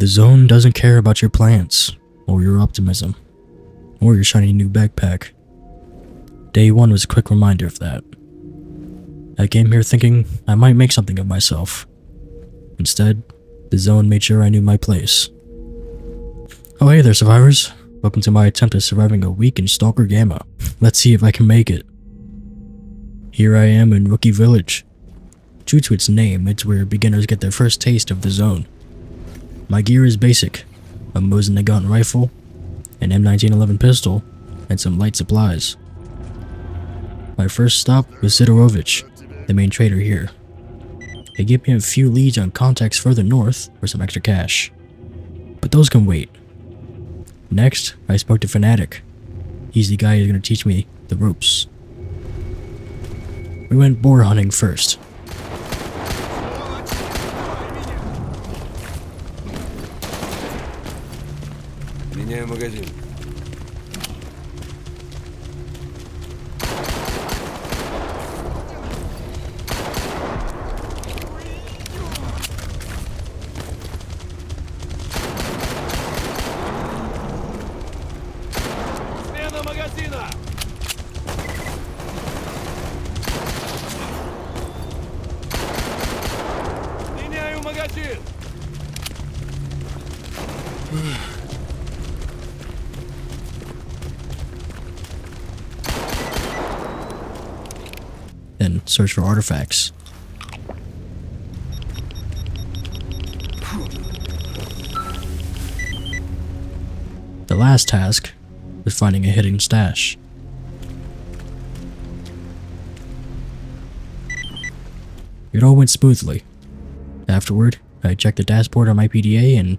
The zone doesn't care about your plans, or your optimism, or your shiny new backpack. Day 1 was a quick reminder of that. I came here thinking I might make something of myself. Instead, the zone made sure I knew my place. Oh hey there, survivors. Welcome to my attempt at surviving a week in Stalker Gamma. Let's see if I can make it. Here I am in Rookie Village. True to its name, it's where beginners get their first taste of the zone. My gear is basic: a Mosin Nagant rifle, an M1911 pistol, and some light supplies. My first stop was Sidorovich, the main trader here. He gave me a few leads on contacts further north for some extra cash, but those can wait. Next, I spoke to Fanatic. He's the guy who's going to teach me the ropes. We went boar hunting first. Меняю магазин. Смена магазина. Меняю магазин. Then search for artifacts. The last task was finding a hidden stash. It all went smoothly. Afterward, I checked the dashboard on my PDA and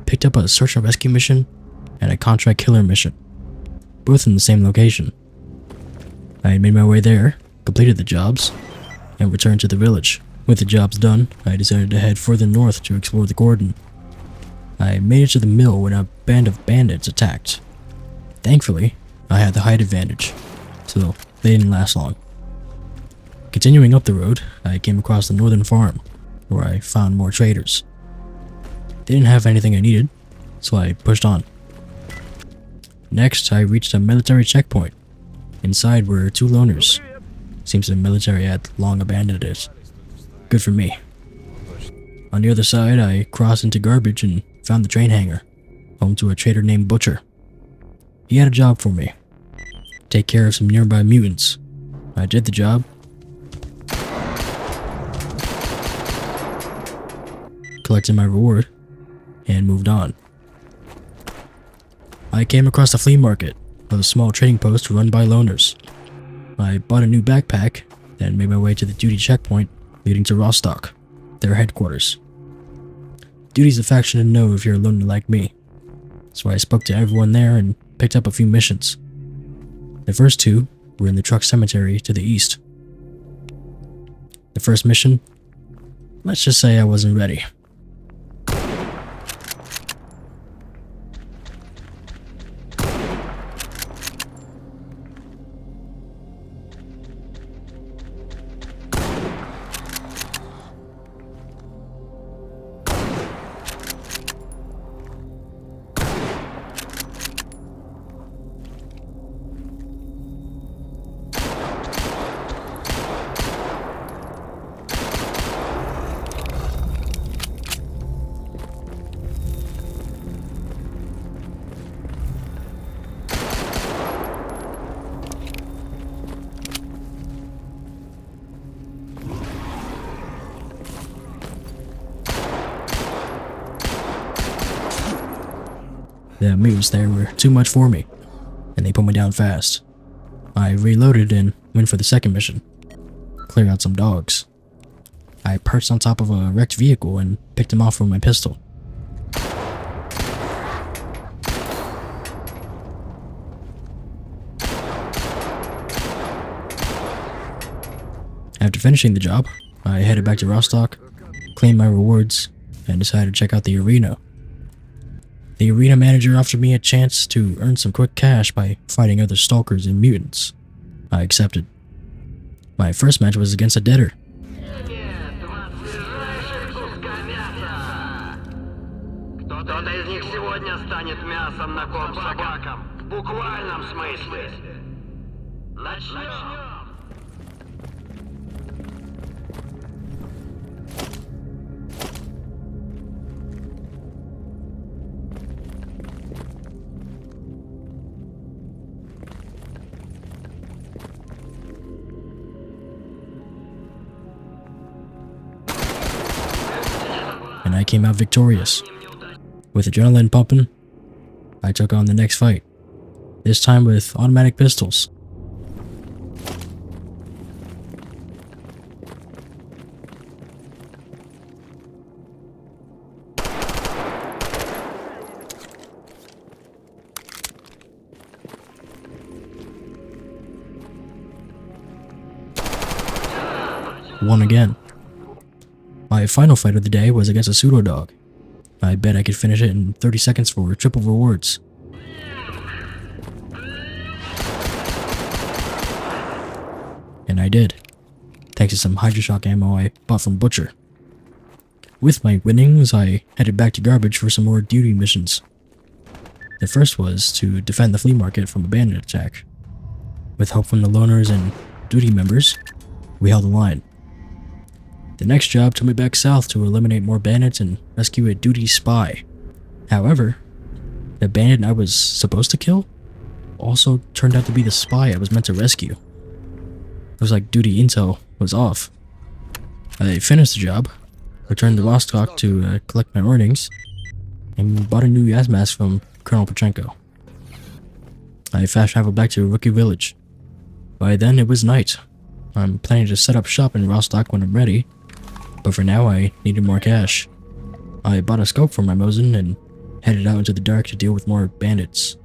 picked up a search and rescue mission and a contract killer mission, both in the same location. I had made my way there, completed the jobs, and returned to the village. With the jobs done, I decided to head further north to explore the Gordon. I made it to the mill when a band of bandits attacked. Thankfully, I had the height advantage, so they didn't last long. Continuing up the road, I came across the northern farm, where I found more traders. They didn't have anything I needed, so I pushed on. Next, I reached a military checkpoint. Inside were 2 loners. Seems the military had long abandoned it. Good for me. On the other side, I crossed into garbage and found the train hangar, home to a trader named Butcher. He had a job for me: take care of some nearby mutants. I did the job, collected my reward, and moved on. I came across the flea market, a small trading post run by loners. I bought a new backpack, then made my way to the duty checkpoint leading to Rostock, their headquarters. Duty's a faction to know if you're a loner like me, so I spoke to everyone there and picked up a few missions. The first 2 were in the truck cemetery to the east. The first mission? Let's just say I wasn't ready. The mutants there were too much for me, and they put me down fast. I reloaded and went for the second mission: clear out some dogs. I perched on top of a wrecked vehicle and picked them off with my pistol. After finishing the job, I headed back to Rostock, claimed my rewards, and decided to check out the arena. The arena manager offered me a chance to earn some quick cash by fighting other stalkers and mutants. I accepted. My first match was against a debtor. Кто-то из них сегодня станет мясом на корм собакам. В буквальном смысле. Начнем. And I came out victorious. With adrenaline pumping, I took on the next fight, this time with automatic pistols. Won again. My final fight of the day was against a pseudo dog. I bet I could finish it in 30 seconds for triple rewards. And I did, thanks to some Hydroshock ammo I bought from Butcher. With my winnings, I headed back to Garbage for some more duty missions. The first was to defend the flea market from a bandit attack. With help from the loners and duty members, we held the line. The next job took me back south to eliminate more bandits and rescue a duty spy. However, the bandit I was supposed to kill also turned out to be the spy I was meant to rescue. It was like duty intel was off. I finished the job, returned to Rostock to collect my earnings, and bought a new gas mask from Colonel Pachenko. I fast traveled back to Rookie Village. By then it was night. I'm planning to set up shop in Rostock when I'm ready, but for now I needed more cash. I bought a scope for my Mosin and headed out into the dark to deal with more bandits.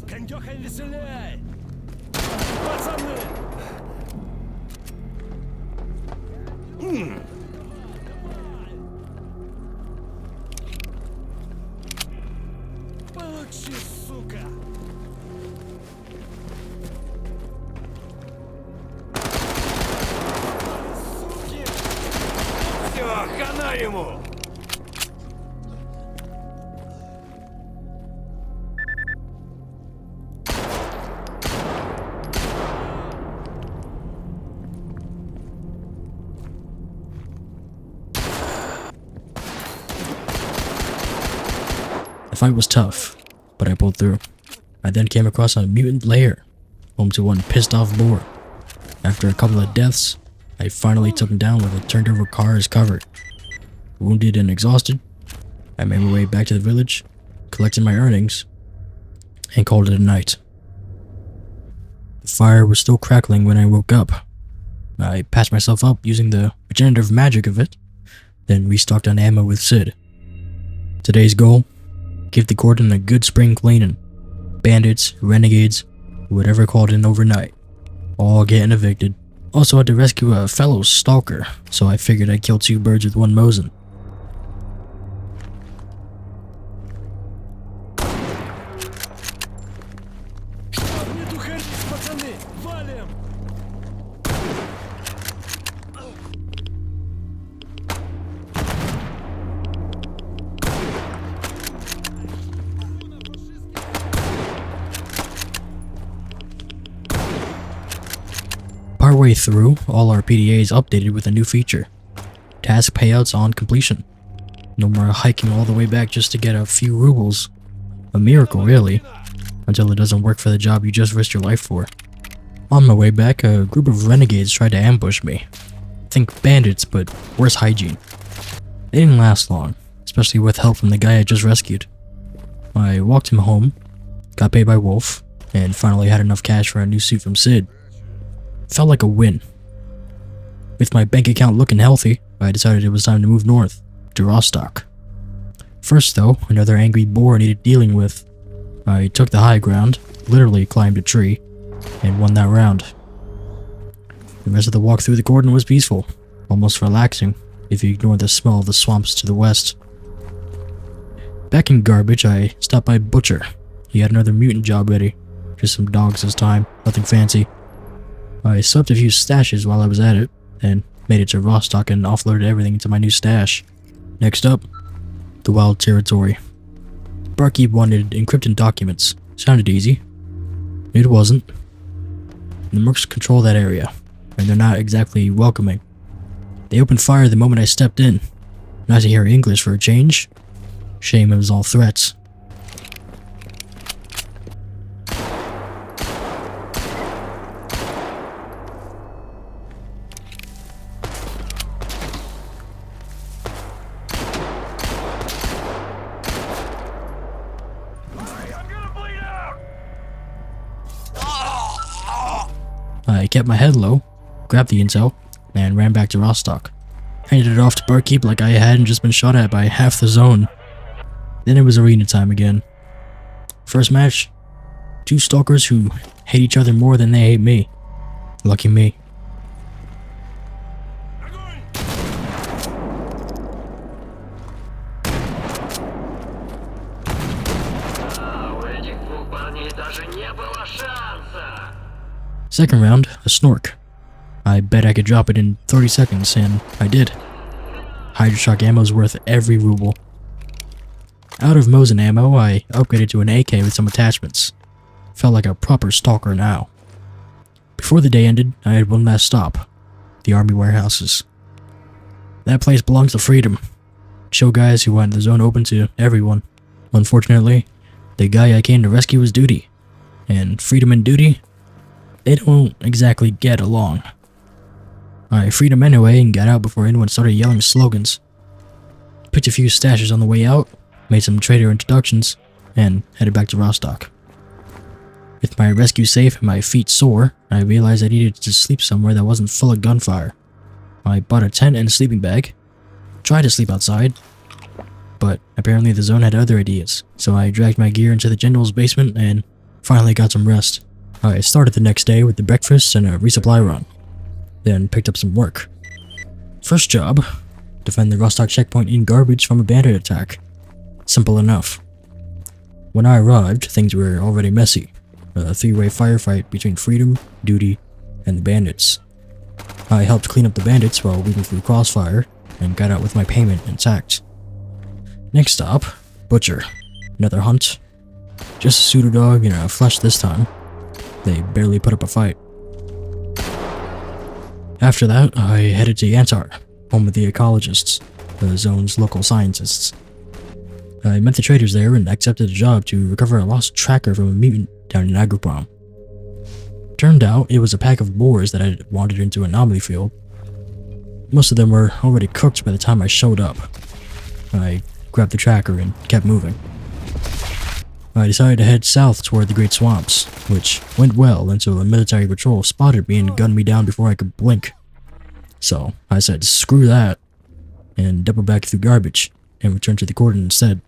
Кондёха веселей! Пацаны! Получи, сука! Суки! Всё, хана ему! The fight was tough, but I pulled through. I then came across a mutant lair, home to one pissed off boar. After a couple of deaths, I finally took him down with a turned over car as cover. Wounded and exhausted, I made my way back to the village, collected my earnings, and called it a night. The fire was still crackling when I woke up. I patched myself up using the regenerative magic of it, then restocked on ammo with Sid. Today's goal? Give the Gordon a good spring cleaning. Bandits, renegades, whatever called in overnight, all getting evicted. Also had to rescue a fellow Stalker, so I figured I'd kill two birds with one Mosin. Не духарись, пацаны! Валим! Partway through, all our PDAs updated with a new feature. Task payouts on completion. No more hiking all the way back just to get a few rubles. A miracle, really. Until it doesn't work for the job you just risked your life for. On my way back, a group of renegades tried to ambush me. Think bandits, but worse hygiene. They didn't last long, especially with help from the guy I just rescued. I walked him home, got paid by Wolf, and finally had enough cash for a new suit from Sid. Felt like a win. With my bank account looking healthy, I decided it was time to move north, to Rostock. First though, another angry boar needed dealing with. I took the high ground, literally climbed a tree, and won that round. The rest of the walk through the cordon was peaceful, almost relaxing, if you ignore the smell of the swamps to the west. Back in Garbage, I stopped by Butcher. He had another mutant job ready. Just some dogs this time, nothing fancy. I swept a few stashes while I was at it, and made it to Rostock and offloaded everything into my new stash. Next up, the Wild Territory. Barkeep wanted encrypted documents. Sounded easy. It wasn't. The mercs control that area, and they're not exactly welcoming. They opened fire the moment I stepped in. Not to hear English for a change. Shame it was all threats. I kept my head low, grabbed the intel, and ran back to Rostock. Handed it off to Barkeep like I hadn't just been shot at by half the zone. Then it was arena time again. First match, two stalkers who hate each other more than they hate me. Lucky me. У этих двух парней даже не было шанса. Second round, a snork. I bet I could drop it in 30 seconds, and I did. Hydroshock ammo's worth every ruble. Out of Mosin ammo, I upgraded to an AK with some attachments. Felt like a proper stalker now. Before the day ended, I had one last stop. The army warehouses. That place belongs to Freedom. Show guys who wanted the zone open to everyone. Unfortunately, the guy I came to rescue was Duty. And Freedom and Duty, they don't exactly get along. I freed him anyway and got out before anyone started yelling slogans. Picked a few stashes on the way out, made some trader introductions, and headed back to Rostock. With my rescue safe and my feet sore, I realized I needed to sleep somewhere that wasn't full of gunfire. I bought a tent and a sleeping bag, tried to sleep outside, but apparently the zone had other ideas, so I dragged my gear into the general's basement and finally got some rest. I started the next day with the breakfast and a resupply run, then picked up some work. First job, defend the Rostock checkpoint in Garbage from a bandit attack. Simple enough. When I arrived, things were already messy. A three-way firefight between Freedom, Duty, and the Bandits. I helped clean up the Bandits while weaving through crossfire, and got out with my payment intact. Next stop, Butcher. Another hunt. Just a pseudo dog and a flesh this time. They barely put up a fight. After that, I headed to Yantar, home of the ecologists, the zone's local scientists. I met the traders there and accepted a job to recover a lost tracker from a mutant down in Agroprom. Turned out it was a pack of boars that had wandered into an anomaly field. Most of them were already cooked by the time I showed up. I grabbed the tracker and kept moving. I decided to head south toward the Great Swamps, which went well until a military patrol spotted me and gunned me down before I could blink. So I said screw that, and doubled back through Garbage, and returned to the cordon instead.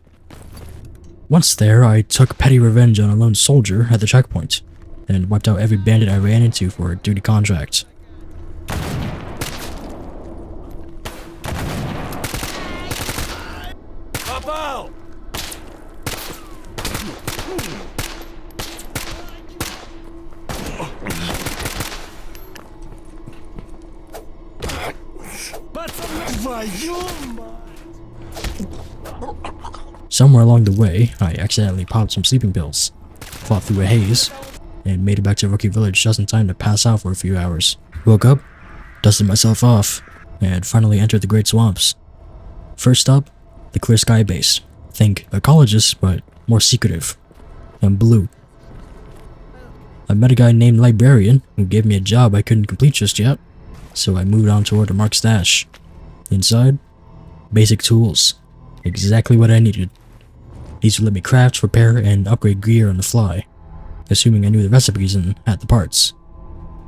Once there, I took petty revenge on a lone soldier at the checkpoint, and wiped out every bandit I ran into for a duty contract. Попал! Пацаны, твою мать! Somewhere along the way, I accidentally popped some sleeping pills, fought through a haze, and made it back to Rookie Village just in time to pass out for a few hours. Woke up, dusted myself off, and finally entered the Great Swamps. First up, the Clear Sky base. Think ecologist, but more secretive, and blue. I met a guy named Librarian who gave me a job I couldn't complete just yet, so I moved on toward the marked stash. Inside, basic tools. Exactly what I needed. These would let me craft, repair, and upgrade gear on the fly, assuming I knew the recipes and had the parts.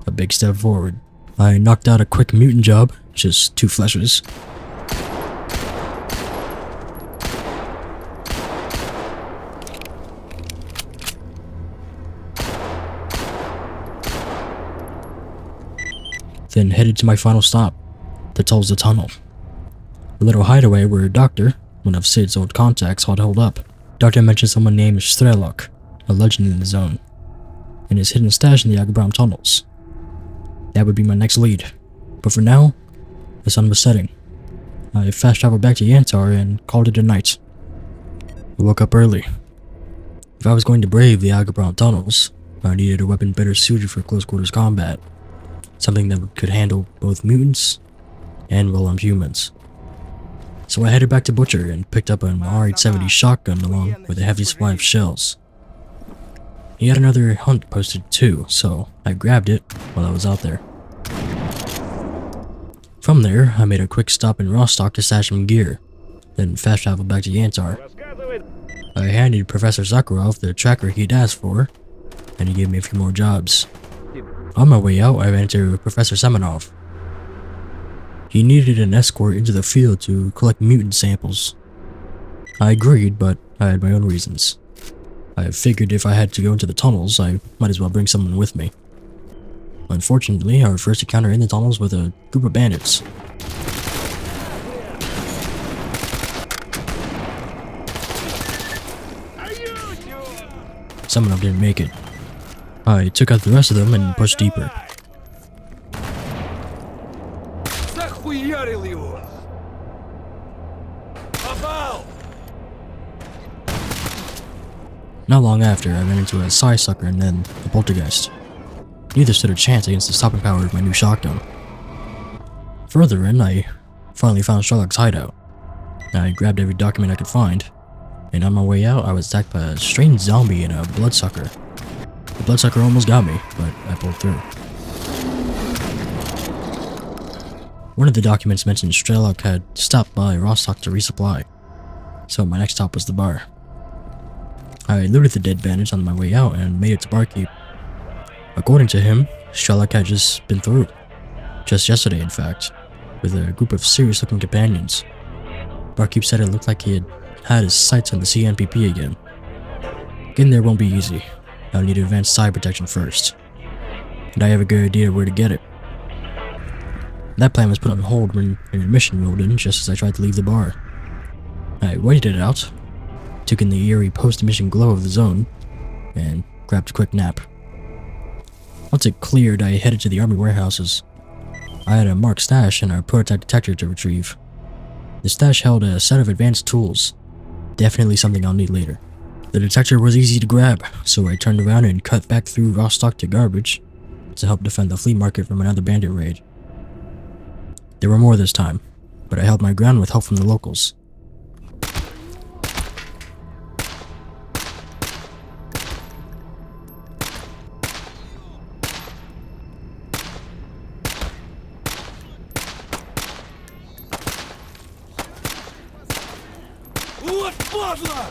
A big step forward. I knocked out a quick mutant job, just 2 fleshes. then headed to my final stop, the Tulsa Tunnel. A little hideaway where a doctor, one of Sid's old contacts, had held up. Doctor mentioned someone named Strelok, a legend in the zone, and his hidden stash in the underground tunnels. That would be my next lead, but for now, the sun was setting. I fast traveled back to s.t.a.l.k.e.r and called it a night. I woke up early. If I was going to brave the underground tunnels, I needed a weapon better suited for close quarters combat, something that could handle both mutants and well-armed humans. So I headed back to Butcher and picked up an R870 shotgun along with a heavy supply of shells. He had another hunt posted too, so I grabbed it while I was out there. From there, I made a quick stop in Rostock to stash some gear, then fast traveled back to s.t.a.l.k.e.r. I handed Professor Zakharov the tracker he'd asked for, and he gave me a few more jobs. On my way out, I ran into Professor Semenov. He needed an escort into the field to collect mutant samples. I agreed, but I had my own reasons. I figured if I had to go into the tunnels, I might as well bring someone with me. Unfortunately, our first encounter in the tunnels was a group of bandits. Some of them didn't make it. I took out the rest of them and pushed deeper. Захуярил его! Попал! Not long after, I ran into a sucker and then a poltergeist. Neither stood a chance against the stopping power of my new shotgun. Further in, I finally found Strelok's hideout. I grabbed every document I could find, and on my way out, I was attacked by a strange zombie and a bloodsucker. The bloodsucker almost got me, but I pulled through. One of the documents mentioned Strelok had stopped by Rostock to resupply, so my next stop was the bar. I looted the dead bandits on my way out and made it to Barkeep. According to him, Strelok had just been through. Just yesterday, in fact, with a group of serious-looking companions. Barkeep said it looked like he had his sights on the CNPP again. Getting there won't be easy. I'll need advanced side protection first. And I have a good idea where to get it. That plan was put on hold when an admission rolled in just as I tried to leave the bar. I waited it out, took in the eerie post-admission glow of the zone, and grabbed a quick nap. Once it cleared, I headed to the army warehouses. I had a marked stash and a prototype detector to retrieve. The stash held a set of advanced tools, definitely something I'll need later. The detector was easy to grab, so I turned around and cut back through Rostock to Garbage to help defend the flea market from another bandit raid. There were more this time, but I held my ground with help from the locals. Вот падла!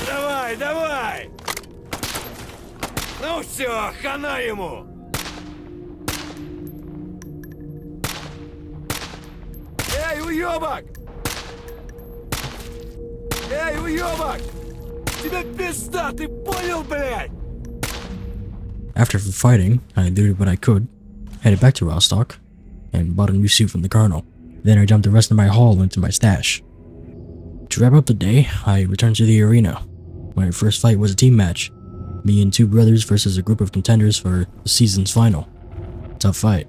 Давай, давай! Ну все, хана ему! Эй, уёбок! Эй, уёбок! Тебе пизда, ты понял, блядь? After fighting, I looted what I could, headed back to Rostock, and bought a new suit from the colonel. Then I dumped the rest of my haul into my stash. To wrap up the day, I returned to the arena. My first fight was a team match. Me and two brothers versus a group of contenders for the season's final. Tough fight.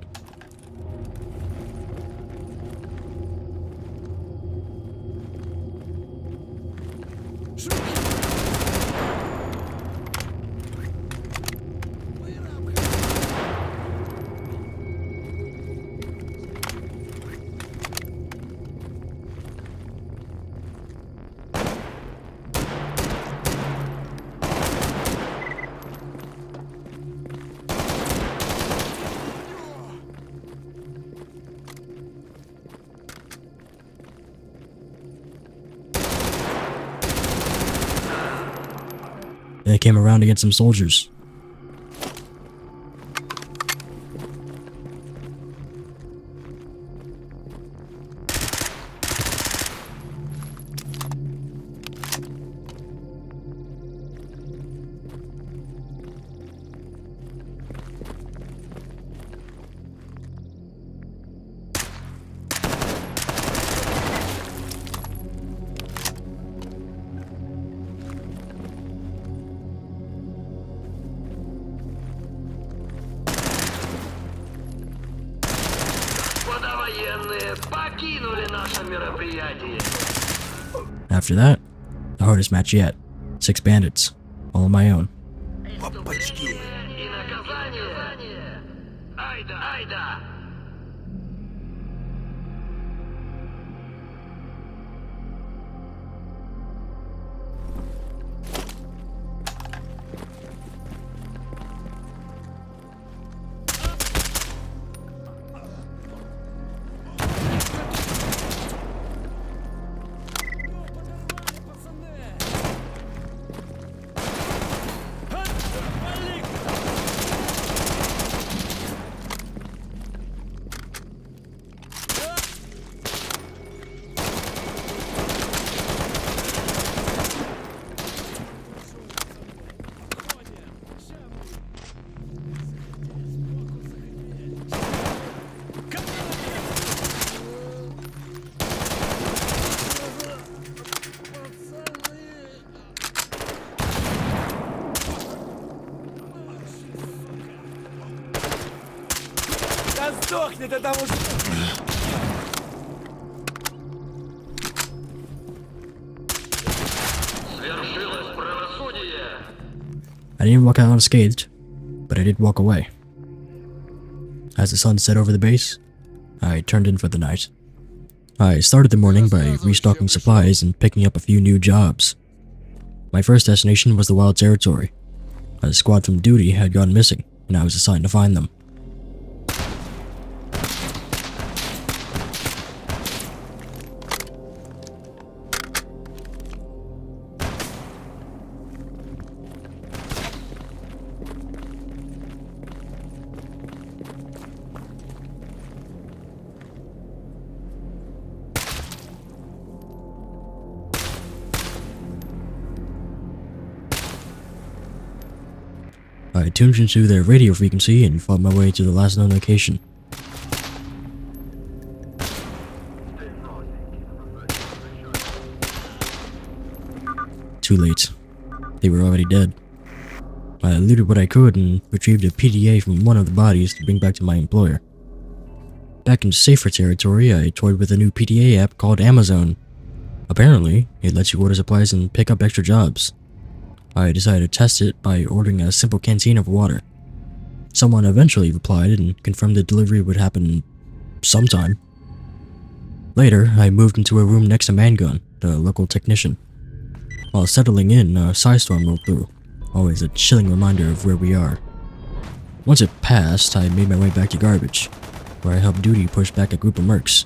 Then I came around against some soldiers. покинули наше мероприятие. After that, the hardest match yet. 6 bandits, all on my own. Опачки. И наказание. Айда. Да сдохни ты тому же. Свершилось правосудие. I didn't walk out unscathed, but I did walk away. As the sun set over the base, I turned in for the night. I started the morning by restocking supplies and picking up a few new jobs. My first destination was the Wild Territory. A squad from duty had gone missing, and I was assigned to find them. I tuned into their radio frequency and fought my way to the last known location. Too late. They were already dead. I looted what I could and retrieved a PDA from one of the bodies to bring back to my employer. Back in safer territory, I toyed with a new PDA app called Amazon. Apparently, it lets you order supplies and pick up extra jobs. I decided to test it by ordering a simple canteen of water. Someone eventually replied and confirmed the delivery would happen sometime. Later, I moved into a room next to Mangun, the local technician. While settling in, a psystorm rolled through, always a chilling reminder of where we are. Once it passed, I made my way back to Garbage, where I helped Duty push back a group of mercs.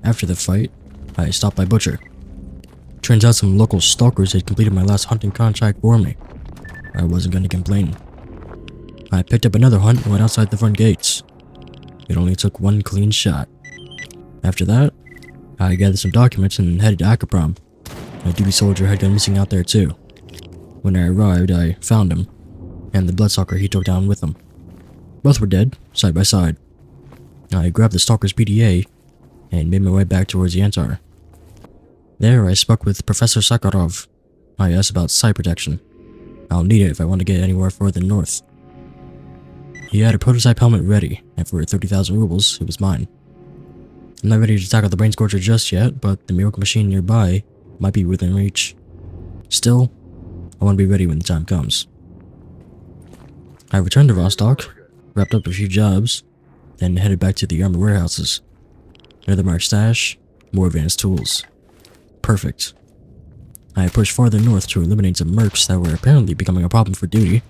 After the fight, I stopped by Butcher. Turns out some local stalkers had completed my last hunting contract for me. I wasn't going to complain. I picked up another hunt right outside the front gates. It only took one clean shot. After that, I gathered some documents and headed to Akaprom. A duty soldier had gone missing out there too. When I arrived, I found him, and the bloodsucker he took down with him. Both were dead, side by side. I grabbed the stalker's PDA and made my way back towards the Antar. There, I spoke with Professor Sakharov. I asked about site protection. I'll need it if I want to get anywhere further north. He had a prototype helmet ready, and for 30,000 rubles, it was mine. I'm not ready to tackle the Brain Scorcher just yet, but the miracle machine nearby might be within reach. Still, I want to be ready when the time comes. I returned to Rostock, wrapped up a few jobs, then headed back to the armor warehouses. Another marked stash, more advanced tools. Perfect. I pushed farther north to eliminate some mercs that were apparently becoming a problem for duty.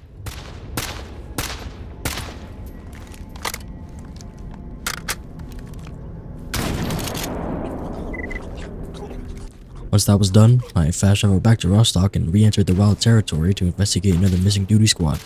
Once that was done, I fast traveled back to Rostock and re-entered the Wild Territory to investigate another missing duty squad.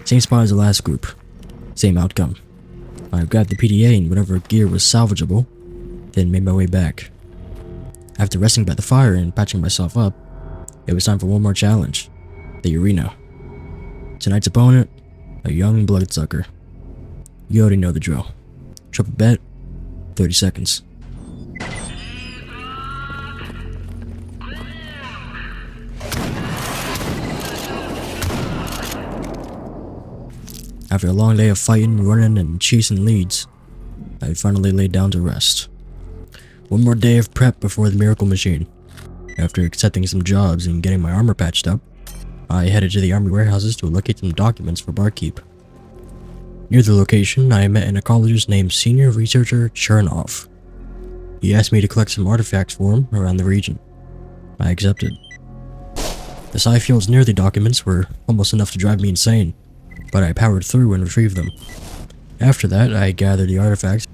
Same spot as the last group. Same outcome. I grabbed the PDA and whatever gear was salvageable, then made my way back. After resting by the fire and patching myself up, it was time for one more challenge. The arena. Tonight's opponent, a young bloodsucker. You already know the drill. Triple bet, 30 seconds. After a long day of fighting, running, and chasing leads, I finally laid down to rest. One more day of prep before the miracle machine. After accepting some jobs and getting my armor patched up, I headed to the army warehouses to locate some documents for barkeep. Near the location, I met an ecologist named Senior Researcher Chernov. He asked me to collect some artifacts for him around the region. I accepted. The psi fields near the documents were almost enough to drive me insane, but I powered through and retrieved them. After that, I gathered the artifacts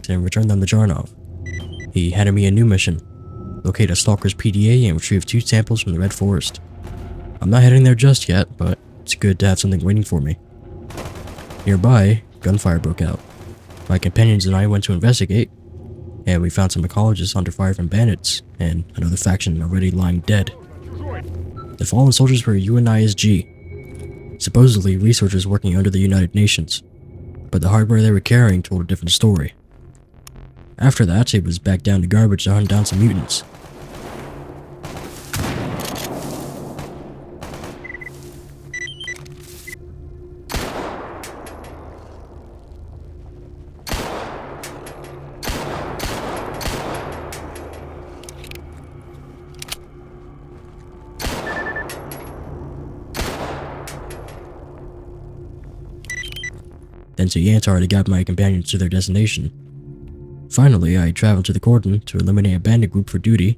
and returned them to Chernov. He handed me a new mission: locate a Stalker's PDA and retrieve 2 samples from the Red Forest. I'm not heading there just yet, but it's good to have something waiting for me. Nearby, gunfire broke out. My companions and I went to investigate, and we found some ecologists under fire from bandits, and another faction already lying dead. The fallen soldiers were UNISG, supposedly researchers working under the United Nations, but the hardware they were carrying told a different story. After that, it was back down to garbage to hunt down some mutants. Then to s.t.a.l.k.e.r to guide my companions to their destination. Finally, I traveled to the cordon to eliminate a bandit group for duty.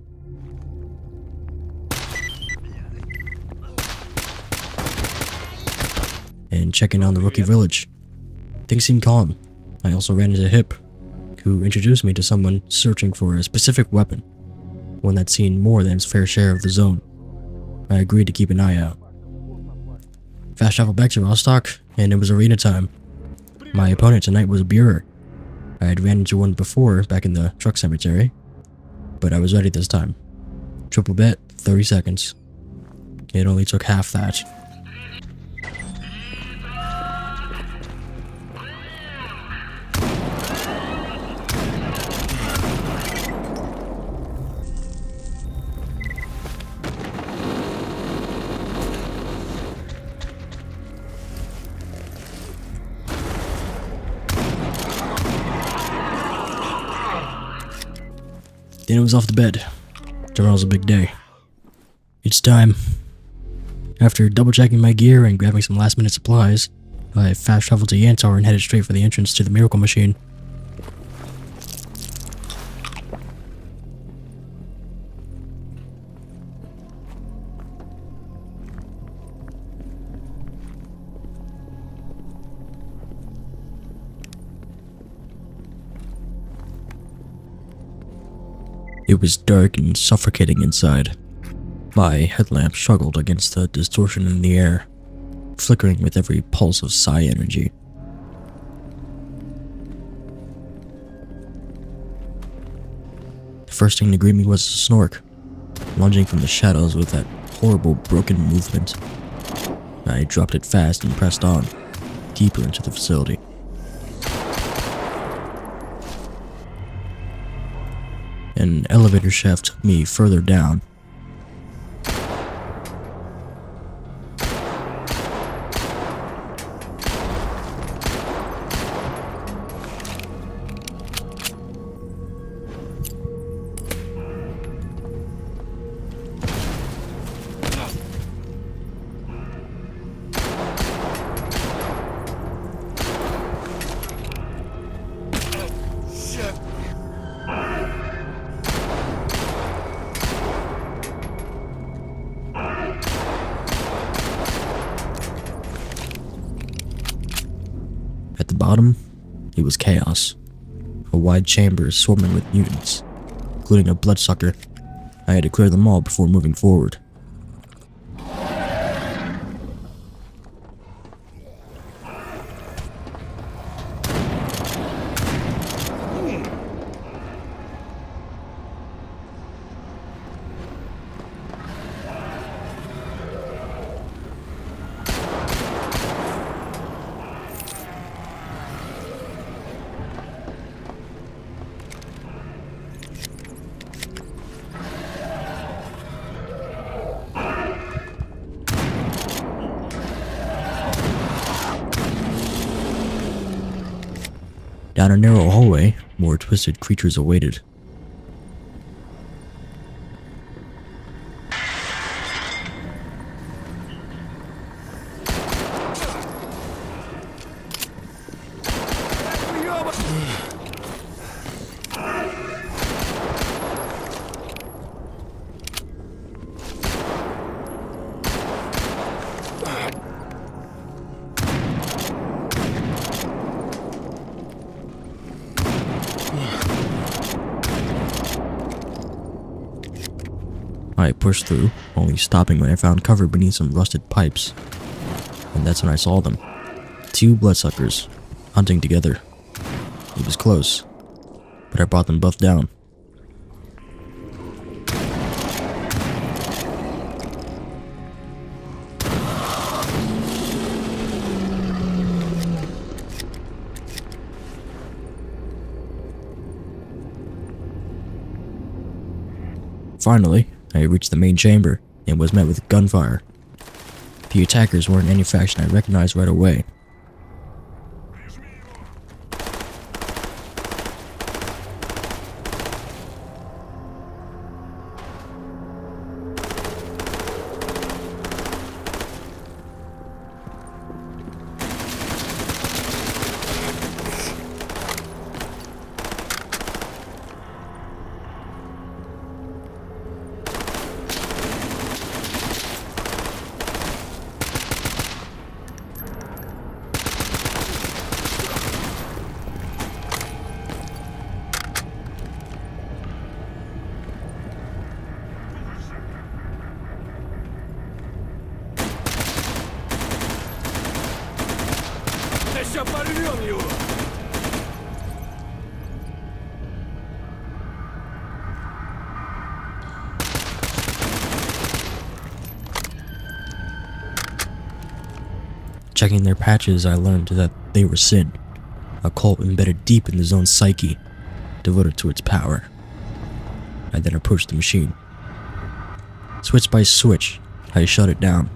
And check in on the rookie village. Things seemed calm. I also ran into Hip, who introduced me to someone searching for a specific weapon, one that's seen more than its fair share of the zone. I agreed to keep an eye out. Fast travel back to Rostock, and it was arena time. My opponent tonight was a Bureau. I had ran into one before back in the truck cemetery, but I was ready this time. Triple bet, 30 seconds. It only took half that. Then it was off to bed. Tomorrow's a big day. It's time. After double checking my gear and grabbing some last minute supplies, I fast traveled to s.t.a.l.k.e.r and headed straight for the entrance to the miracle machine. It was dark and suffocating inside. My headlamp struggled against the distortion in the air, flickering with every pulse of psi energy. The first thing to greet me was a Snork, lunging from the shadows with that horrible broken movement. I dropped it fast and pressed on, deeper into the facility. An elevator shaft took me further down. bottom, it was chaos. A wide chamber swarming with mutants, including a bloodsucker. I had to clear them all before moving forward. Down a narrow hallway, more twisted creatures awaited. I pushed through, only stopping when I found cover beneath some rusted pipes. And that's when I saw them. 2 bloodsuckers, hunting together. It was close, but I brought them both down. Finally, I reached the main chamber and was met with gunfire. The attackers weren't any faction I recognized right away. Сейчас порвем его! Checking their patches, I learned that they were Sin, a cult embedded deep in the zone's psyche, devoted to its power. I then approached the machine. Switch by switch, I shut it down.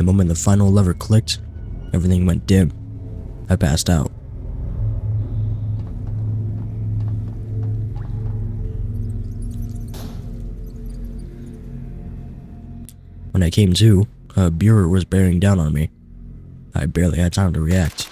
The moment the final lever clicked, everything went dim. I passed out. When I came to, a bureau was bearing down on me. I barely had time to react.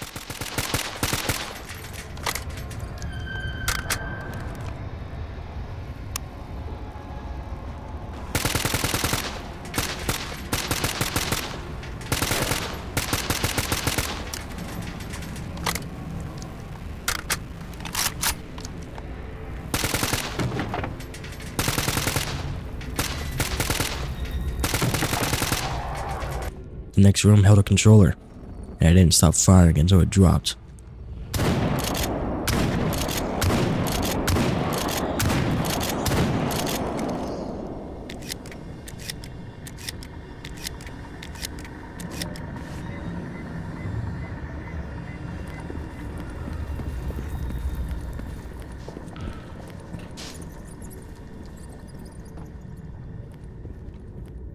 The next room held a controller, and I didn't stop firing until it dropped.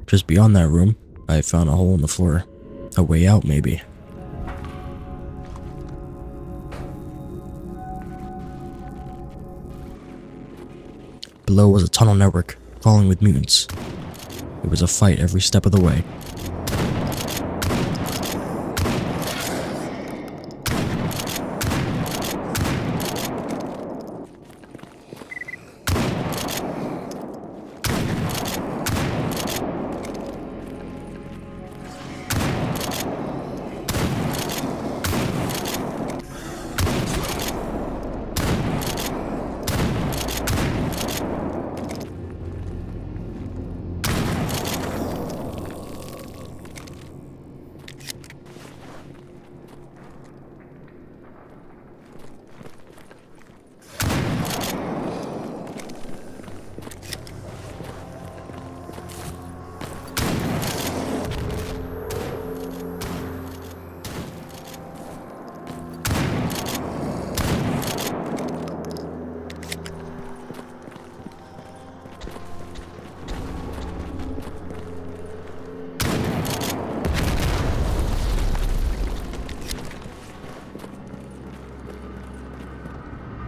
Just beyond that room, I found a hole in the floor. A way out, maybe. Below was a tunnel network, crawling with mutants. It was a fight every step of the way.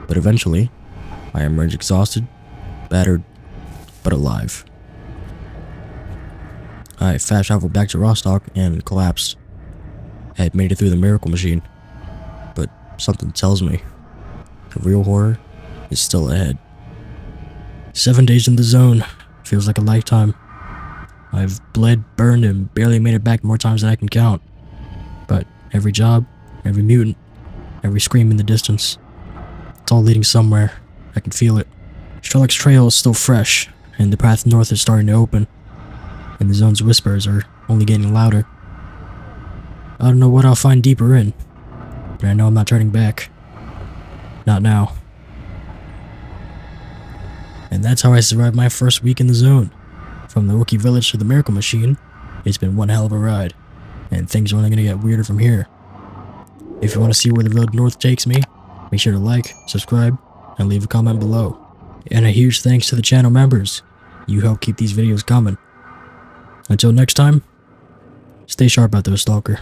But eventually, I emerged exhausted, battered, but alive. I fast traveled back to Rostock and collapsed. I had made it through the miracle machine, but something tells me the real horror is still ahead. 7 days in the zone feels like a lifetime. I've bled, burned, and barely made it back more times than I can count. But every job, every mutant, every scream in the distance, it's all leading somewhere. I can feel it. Strelok's trail is still fresh, and the path north is starting to open, and the zone's whispers are only getting louder. I don't know what I'll find deeper in, but I know I'm not turning back. Not now. And that's how I survived my first week in the zone. From the rookie village to the miracle machine, it's been one hell of a ride, and things are only gonna get weirder from here. If you want to see where the road north takes me, make sure to like, subscribe, and leave a comment below. And a huge thanks to the channel members. You help keep these videos coming. Until next time, stay sharp out there, Stalker.